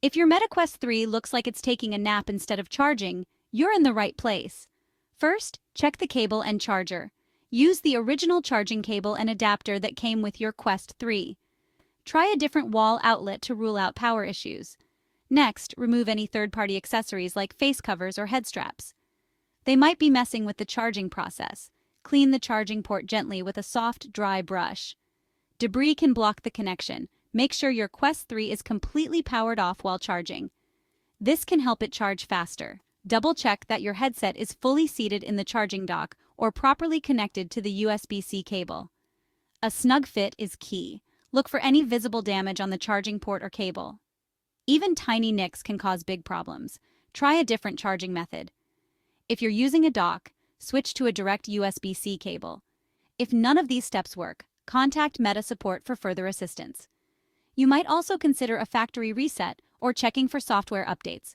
If your MetaQuest 3 looks like it's taking a nap instead of charging, you're in the right place. First, check the cable and charger. Use the original charging cable and adapter that came with your Quest 3. Try a different wall outlet to rule out power issues. Next, remove any third-party accessories like face covers or head straps. They might be messing with the charging process. Clean the charging port gently with a soft, dry brush. Debris can block the connection. Make sure your Quest 3 is completely powered off while charging. This can help it charge faster. Double-check that your headset is fully seated in the charging dock or properly connected to the USB-C cable. A snug fit is key. Look for any visible damage on the charging port or cable. Even tiny nicks can cause big problems. Try a different charging method. If you're using a dock, switch to a direct USB-C cable. If none of these steps work, contact Meta support for further assistance. You might also consider a factory reset or checking for software updates.